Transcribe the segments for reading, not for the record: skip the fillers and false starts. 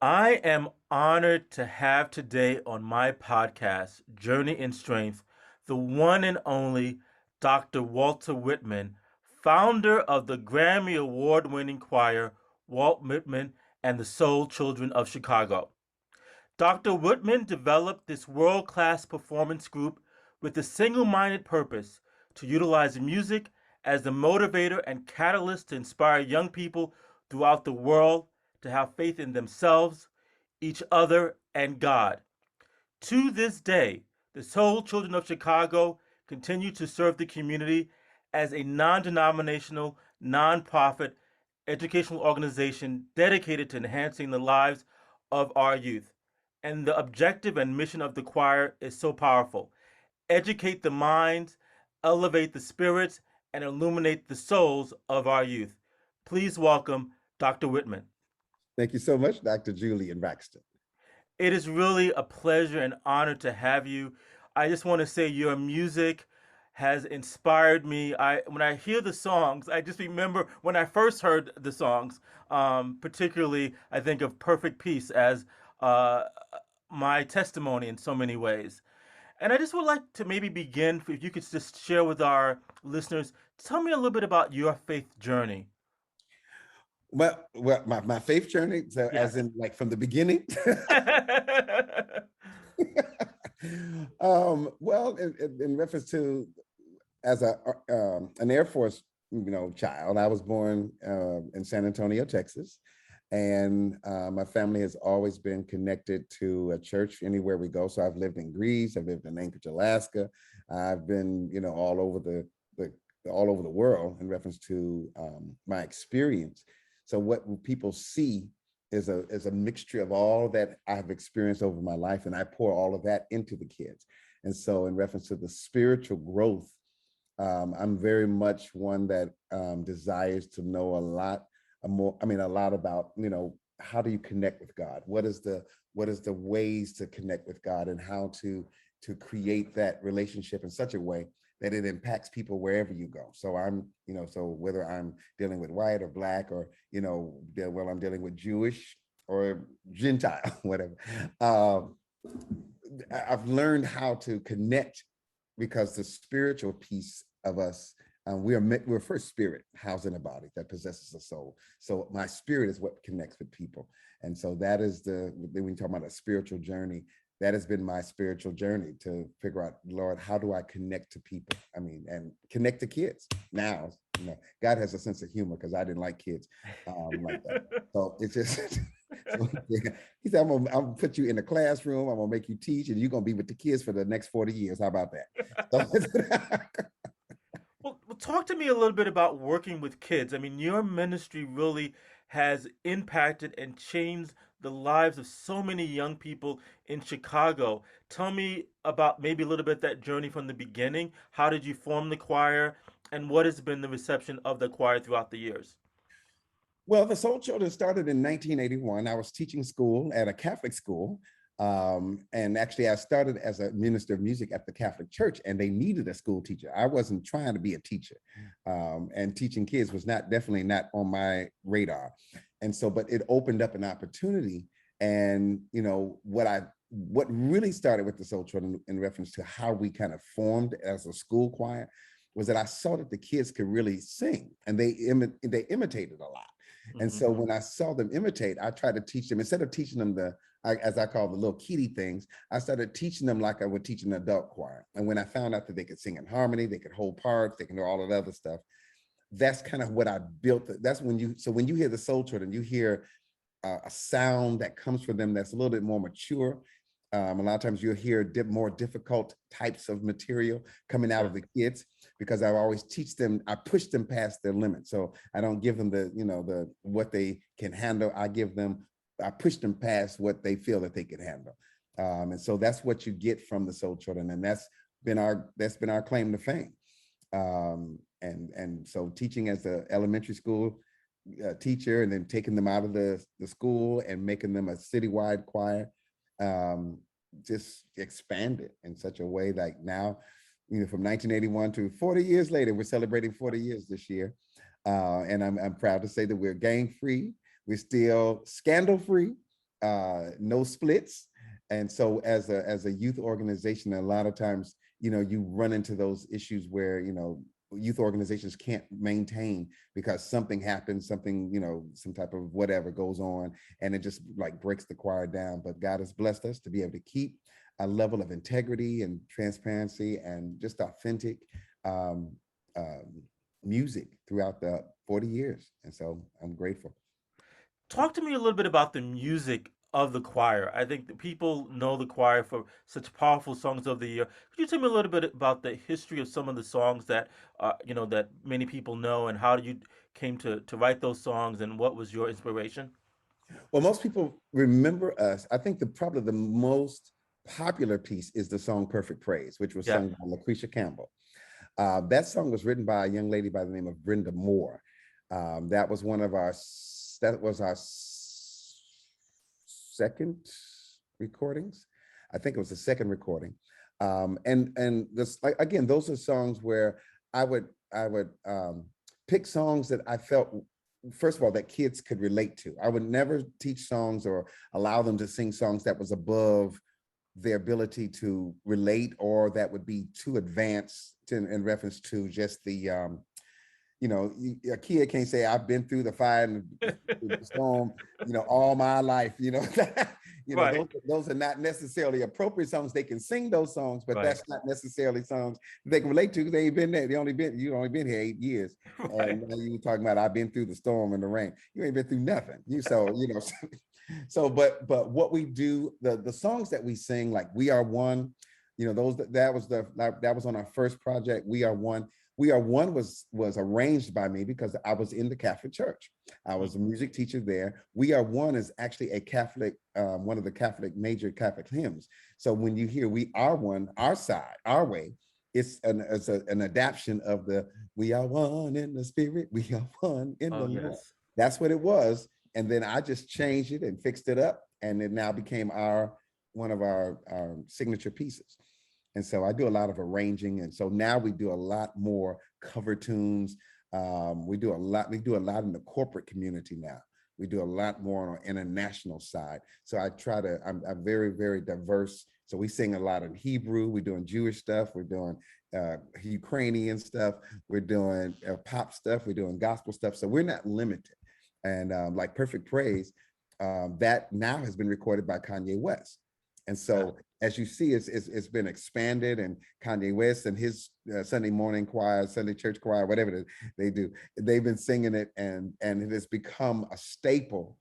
I am honored to have today on my podcast, Journey in Strength, the one and only Dr. Walter Whitman, founder of the Grammy Award winning choir, Walt Whitman and the Soul Children of Chicago. Dr. Whitman developed this world class performance group with the single minded purpose to utilize music as the motivator and catalyst to inspire young people throughout the world to have faith in themselves, each other, and God. To this day, the Soul Children of Chicago continue to serve the community as a non denominational, non-profit educational organization dedicated to enhancing the lives of our youth. And the objective and mission of the choir is so powerful: educate the minds, elevate the spirits, and illuminate the souls of our youth. Please welcome Dr. Whitman. Thank you so much, Dr. Julian Braxton. It is really a pleasure and honor to have you. I just want to say your music has inspired me. When I hear the songs, I just remember when I first heard the songs. Particularly, I think of "Perfect Peace" as uh, my testimony in so many ways. And I just would like to maybe begin, if you could just share with our listeners, tell me a little bit about your faith journey. My faith journey, so as Yes. in like from the beginning. In reference to as an Air Force, child, I was born in San Antonio, Texas, and my family has always been connected to a church anywhere we go. So I've lived in Greece, I've lived in Anchorage, Alaska, I've been, the all over the world in reference to my experience. So what people see is a mixture of all that I've experienced over my life, and I pour all of that into the kids. And so, in reference to the spiritual growth, I'm very much one that desires to know a lot more. I mean, a lot about how do you connect with God? What is the ways to connect with God, and how to create that relationship in such a way that it impacts people wherever you go. So so whether I'm dealing with white or black, or I'm dealing with Jewish or Gentile, whatever. Um, I've learned how to connect, because the spiritual piece of us, we're first spirit housed in a body that possesses a soul. So my spirit is what connects with people, and so that is when you talk about a spiritual journey. That has been my spiritual journey, to figure out, Lord, how do I connect to people? I mean, and connect to kids. Now, God has a sense of humor, because I didn't like kids like that. So it's just, so, yeah. He said, I'm gonna put you in the classroom. I'm gonna make you teach, and you're gonna be with the kids for the next 40 years. How about that? So, Well, talk to me a little bit about working with kids. I mean, your ministry really has impacted and changed the lives of so many young people in Chicago. Tell me about maybe a little bit that journey from the beginning. How did you form the choir, and what has been the reception of the choir throughout the years? well, the Soul Children started in 1981. I was teaching school at a Catholic school. And actually, I started as a minister of music at the Catholic Church, and they needed a school teacher. I wasn't trying to be a teacher, and teaching kids was definitely not on my radar. And so, but it opened up an opportunity. And what really started with the Soul Children, in reference to how we kind of formed as a school choir, was that I saw that the kids could really sing, and they imitated a lot. And Hmm. so when I saw them imitate, I tried to teach them, instead of teaching them as I call the little kiddie things, I started teaching them like I would teach an adult choir. And when I found out that they could sing in harmony, they could hold parts, they can do all of the other stuff, that's kind of what I built. That's when you hear the Soul Children, you hear a sound that comes from them that's a little bit more mature. A lot of times you'll hear more difficult types of material coming out Yeah. of the kids, because I always teach them, I push them past their limits. So I don't give them the what they can handle. I push them past what they feel that they can handle. And so that's what you get from the Soul Children. And that's been our claim to fame. And so teaching as an elementary school teacher, and then taking them out of the school and making them a citywide choir, um, just expanded in such a way, like now, from 1981 to 40 years later, we're celebrating 40 years this year. And I'm proud to say that we're gang free. We're still scandal free. no splits. And so as a youth organization, a lot of times, you run into those issues where, youth organizations can't maintain because something happens, something, some type of whatever goes on, and it just like breaks the choir down. But God has blessed us to be able to keep a level of integrity and transparency and just authentic um, um, music throughout the 40 years. And so I'm grateful. Talk to me a little bit about the music of the choir. I think that people know the choir for such powerful songs of the year. Could you tell me a little bit about the history of some of the songs that that many people know, and how you came to write those songs, and what was your inspiration? Well, most people remember us. I think probably the most popular piece is the song Perfect Praise, which was Yeah. sung by Lucretia Campbell. That song was written by a young lady by the name of Brenda Moore. That was our second recordings. I think it was the second recording. And this, like, again, those are songs where I would pick songs that I felt, first of all, that kids could relate to. I would never teach songs or allow them to sing songs that was above their ability to relate, or that would be too advanced in reference to just a kid can't say I've been through the fire and the storm, all my life. Right. Those are not necessarily appropriate songs. They can sing those songs, but Right. that's not necessarily songs they can relate to because they ain't been there. You only been here 8 years, Right. and you talking about I've been through the storm and the rain. You ain't been through nothing. So but what we do, the songs that we sing, like We Are One, that was on our first project, We Are One. We Are One was arranged by me because I was in the Catholic Church. I was a music teacher there. We Are One is actually a Catholic, one of the major Catholic hymns. So when you hear We Are One, our side, our way, it's an adaptation of the We Are One in the Spirit, We Are One in the Oh Lord. yes. That's what it was. And then I just changed it and fixed it up, and it now became one of our signature pieces. And so I do a lot of arranging, and so now we do a lot more cover tunes. We do a lot. We do a lot in the corporate community now. We do a lot more on our international side. So I'm very, very diverse. So we sing a lot in Hebrew. We're doing Jewish stuff. We're doing Ukrainian stuff. We're doing pop stuff. We're doing gospel stuff. So we're not limited. And like Perfect Praise, that now has been recorded by Kanye West. And Yeah. so as you see, it's been expanded, and Kanye West and his Sunday morning choir, Sunday church choir, whatever they do, they've been singing it, and it has become a staple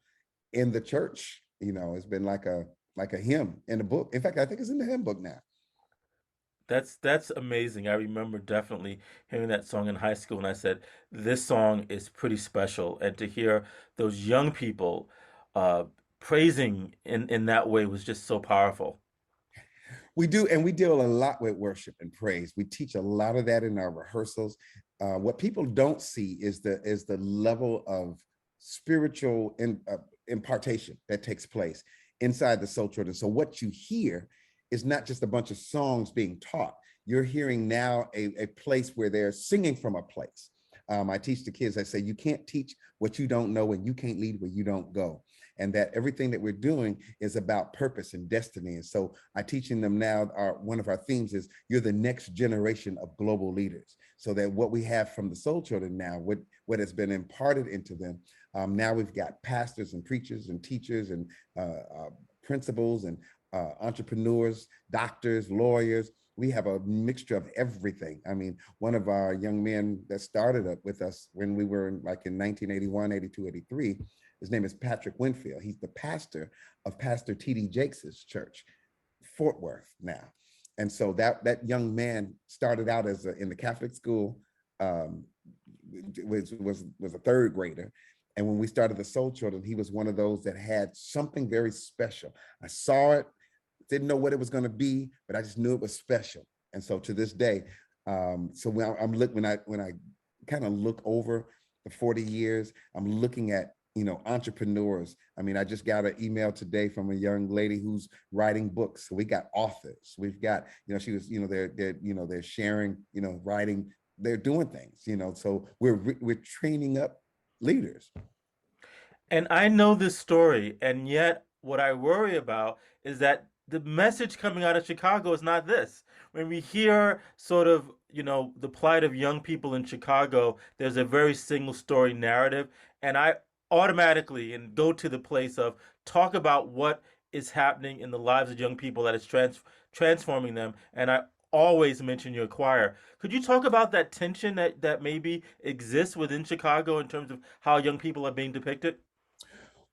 in the church. It's been like a hymn in the book. In fact, I think it's in the hymn book now. That's amazing. I remember definitely hearing that song in high school, and I said, "This song is pretty special." And to hear those young people uh, praising in that way was just so powerful. We do, and we deal a lot with worship and praise. We teach a lot of that in our rehearsals. What people don't see is the level of spiritual impartation that takes place inside the soul children. So what you hear is not just a bunch of songs being taught. You're hearing now a place where they're singing from a place. I teach the kids, I say, you can't teach what you don't know, and you can't lead where you don't go. And that everything that we're doing is about purpose and destiny. And so I teaching them now, one of our themes is you're the next generation of global leaders. So that what we have from the soul children now, what has been imparted into them, now we've got pastors and preachers and teachers and principals and entrepreneurs, doctors, lawyers. We have a mixture of everything. I mean, one of our young men that started up with us when we were in 1981, 82, 83, his name is Patrick Winfield. He's the pastor of Pastor T.D. Jakes' church, Fort Worth now. And so that young man started out in the Catholic school, um, was a third grader. And when we started the Soul Children, he was one of those that had something very special. I saw it, didn't know what it was going to be, but I just knew it was special. And so to this day, so when I kind of look over the 40 years, I'm looking at entrepreneurs. I mean, I just got an email today from a young lady who's writing books. So we got authors. We've got she was they're sharing writing. They're doing things. So we're training up leaders. And I know this story, and yet what I worry about is that the message coming out of Chicago is not this. When we hear sort of, the plight of young people in Chicago, there's a very single story narrative. And I automatically and go to the place of talk about what is happening in the lives of young people that is transforming them. And I always mention your choir. Could you talk about that tension that maybe exists within Chicago in terms of how young people are being depicted?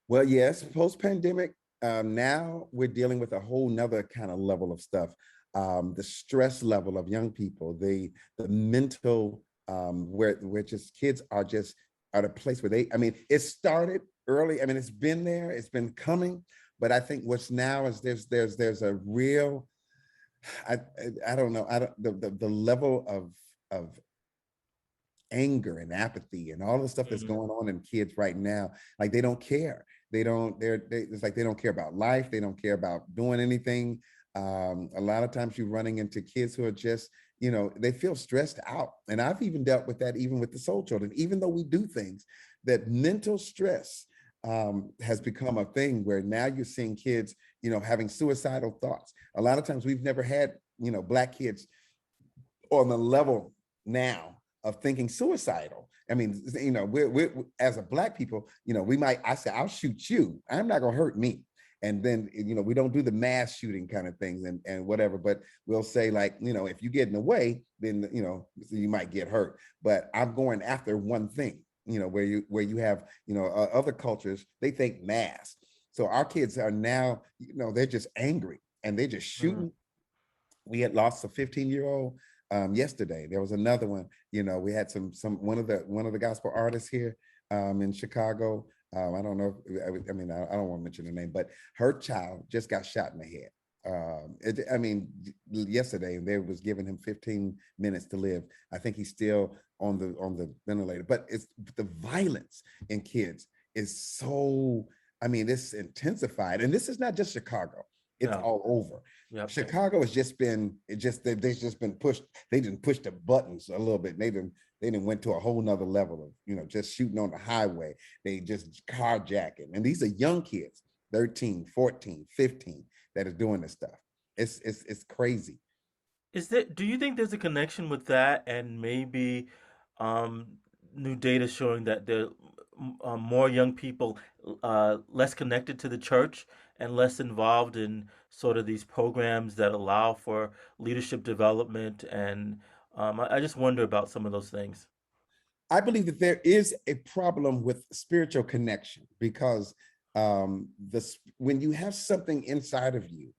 Well, yes, post-pandemic, now we're dealing with a whole nother kind of level of stuff. The stress level of young people, the mental, where just kids are just at a place where I mean, it started early. I mean, it's been there, it's been coming, but I think what's now is there's a real, I I don't know, I don't the level of anger and apathy and all the stuff that's Mm-hmm. going on in kids right now. Like they don't care. It's like they don't care about life. They don't care about doing anything. A lot of times you're running into kids who are just, they feel stressed out. And I've even dealt with that even with the soul children, even though we do things, that mental stress has become a thing where now you're seeing kids, having suicidal thoughts. A lot of times we've never had, Black kids on the level now of thinking suicidal. I mean, we're as a Black people, I say, I'll shoot you. I'm not gonna hurt me. And then, we don't do the mass shooting kind of things and whatever, but we'll say like, if you get in the way, then, you might get hurt. But I'm going after one thing, where you have, other cultures, they think mass. So our kids are now, they're just angry and they're just Mm-hmm. shooting. We had lost a 15-year-old yesterday. There was another one. We had one of the gospel artists here in Chicago. I don't know. I mean, I don't want to mention her name, but her child just got shot in the head. I mean, yesterday they was giving him 15 minutes to live. I think he's still on the ventilator. But it's the violence in kids is so. I mean, it's intensified, and this is not just Chicago. It's No. all over. Yep. Chicago has just been they've just been pushed. They didn't push the buttons a little bit. They didn't went to a whole nother level of just shooting on the highway. They just carjacking, and these are young kids, 13, 14, 15, that are doing this stuff. It's crazy. Do you think there's a connection with that and maybe um, new data showing that there are more young people less connected to the church and less involved in sort of these programs that allow for leadership development? And I just wonder about some of those things. I believe that there is a problem with spiritual connection because this when you have something inside of you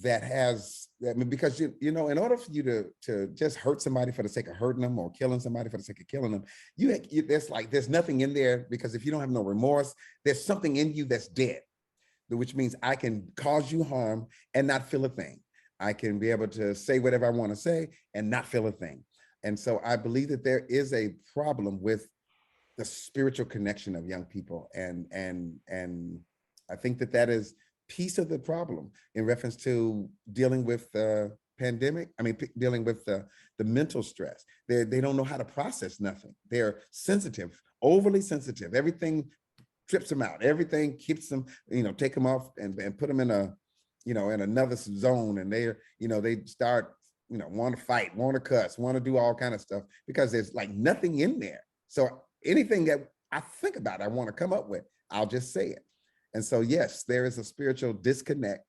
that has, I mean, because in order for you to just hurt somebody for the sake of hurting them or killing somebody for the sake of killing them, there's nothing in there, because if you don't have no remorse, there's something in you that's dead, which means I can cause you harm and not feel a thing. I can be able to say whatever I want to say and not feel a thing. And so I believe that there is a problem with the spiritual connection of young people, and I think that is piece of the problem in reference to dealing with the pandemic. I mean, dealing with the mental stress. They don't know how to process nothing. They're sensitive, overly sensitive. Everything trips them out. Everything keeps them, take them off and put them in in another zone, and they start, want to fight, want to cuss, want to do all kind of stuff because there's like nothing in there. So anything that I think about, I want to come up with, I'll just say it. And so, yes, there is a spiritual disconnect,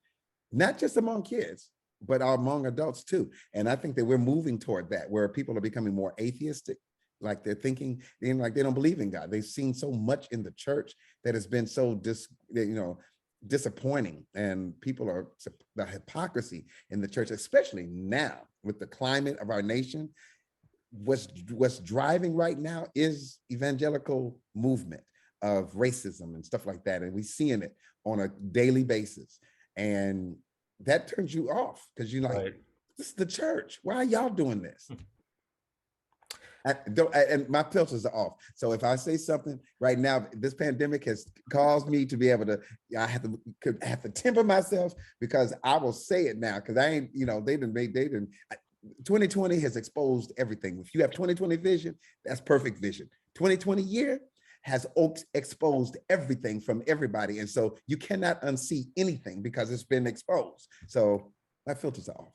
not just among kids, but among adults too. And I think that we're moving toward that, where people are becoming more atheistic, like they're thinking, like they don't believe in God. They've seen so much in the church that has been so disappointing, and people are the hypocrisy in the church, especially now with the climate of our nation. What's driving right now is evangelical movement of racism and stuff like that, and we're seeing it on a daily basis, and that turns you off because you're like, Right. this is the church. Why are y'all doing this? And my filters are off. So if I say something right now, this pandemic has caused me to be able to, I have to temper myself, because I will say it now, because I ain't, they didn't. 2020 has exposed everything. If you have 2020 vision, that's perfect vision. 2020 year has exposed everything from everybody. And so you cannot unsee anything because it's been exposed. So my filters are off.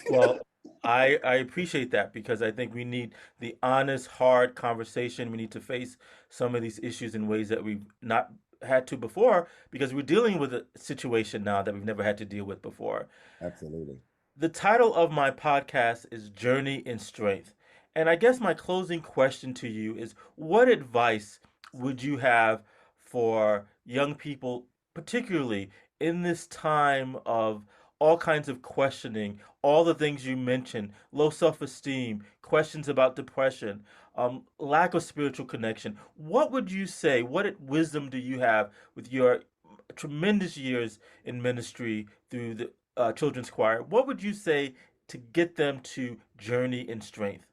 Well, I appreciate that because I think we need the honest, hard conversation. We need to face some of these issues in ways that we've not had to before because we're dealing with a situation now that we've never had to deal with before. Absolutely. The title of my podcast is Journey in Strength. And I guess my closing question to you is what advice would you have for young people, particularly in this time of all kinds of questioning, all the things you mentioned, low self esteem, questions about depression, lack of spiritual connection? What would you say? What wisdom do you have with your tremendous years in ministry through the children's choir? What would you say to get them to journey in strength?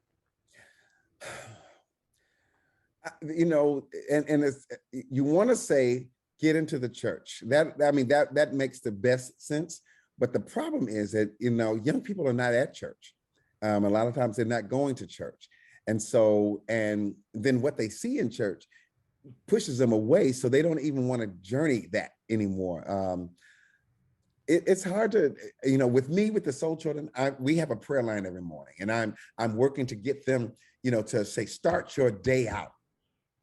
You know, and it's, you want to say get into the church. That, I mean, that makes the best sense. But the problem is that, you know, young people are not at church. A lot of times they're not going to church. And so, and then what they see in church pushes them away. So they don't even want to journey that anymore. It's hard to, you know, with me, with the Soul Children, we have a prayer line every morning, and I'm working to get them, you know, to say, start your day out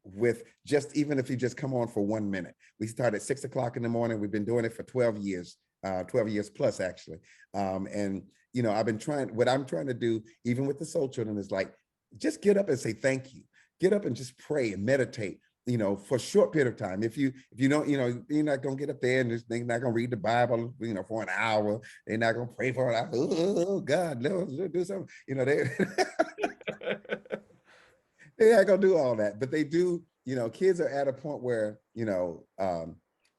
with just, even if you just come on for 1 minute. We start at 6 o'clock in the morning. We've been doing it for 12 years, 12 years plus actually. And, you know, what I'm trying to do, even with the Soul Children, is like, just get up and say, thank you. Get up and just pray and meditate, you know, for a short period of time. If you don't, you know, you're not going to get up there and they're not going to read the Bible, you know, for an hour. They're not going to pray for an hour. Oh God, let's do something. You know, they're not going to do all that, but they do, you know, kids are at a point where, you know,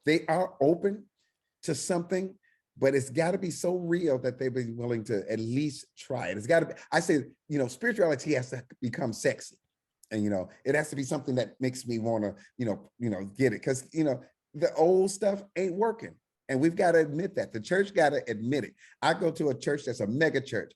they are open to something, but it's got to be so real that they've been willing to at least try it. It's got to be, I say, you know, spirituality has to become sexy. And, you know, it has to be something that makes me want to, you know, get it. Because, you know, the old stuff ain't working. And we've got to admit that. The church got to admit it. I go to a church that's a mega church.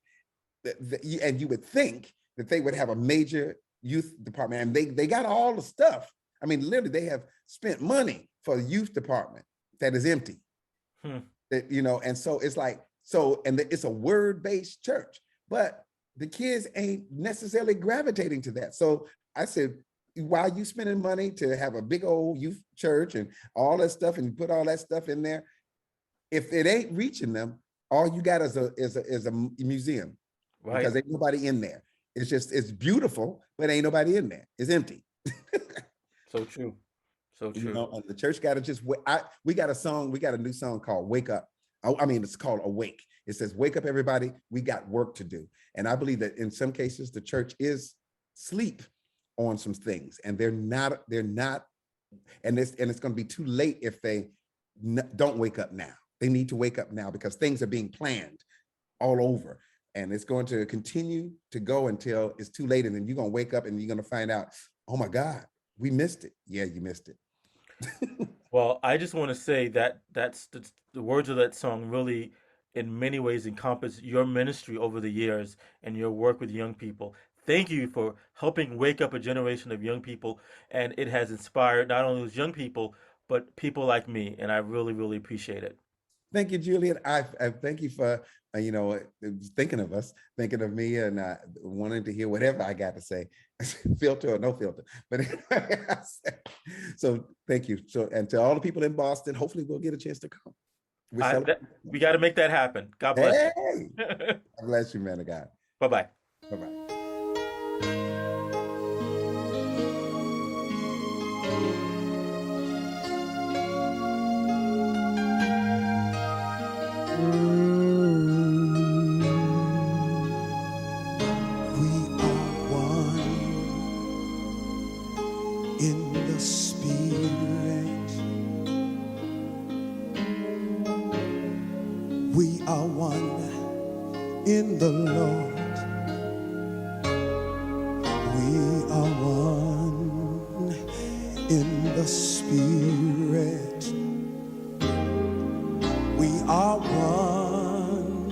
And you would think that they would have a major youth department. And they got all the stuff. I mean, literally, they have spent money for the youth department that is empty. That, you know, and so it's like, it's a word-based church. But the kids ain't necessarily gravitating to that. So I said, why are you spending money to have a big old youth church and all that stuff, and you put all that stuff in there? If it ain't reaching them, all you got is a museum, right? Because ain't nobody in there. It's beautiful, but ain't nobody in there. It's empty. So true. So true. You know, the church got to just wait. We got a new song called Wake Up. I mean, it's called Awake. It says, wake up, everybody. We got work to do. And I believe that in some cases, the church is asleep on some things, and they're not, and it's going to be too late if they don't wake up now. They need to wake up now because things are being planned all over. And it's going to continue to go until it's too late. And then you're going to wake up and you're going to find out, oh my God, we missed it. Yeah, you missed it. Well, I just want to say that the words of that song really, in many ways, encompass your ministry over the years and your work with young people. Thank you for helping wake up a generation of young people, and it has inspired not only those young people, but people like me, and I really, really appreciate it. Thank you, Julian. I thank you for, you know, thinking of us, thinking of me, and wanting to hear whatever I got to say, filter or no filter. But so thank you. So, and to all the people in Boston, hopefully we'll get a chance to come. We got to make that happen. God bless you. God bless you, man of God. Bye-bye. Bye-bye. In the Lord, we are one in the Spirit. We are one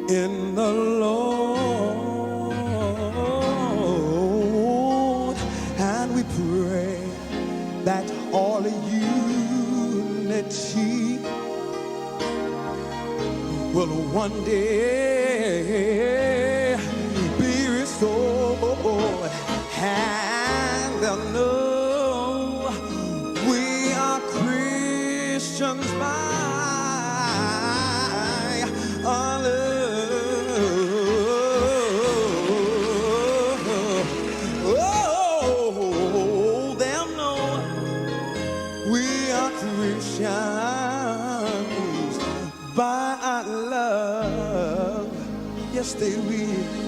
in the Lord, and we pray one day be restored, and they'll know we are Christians by our love. Oh, they'll know we are Christians by our love. Yes, they will.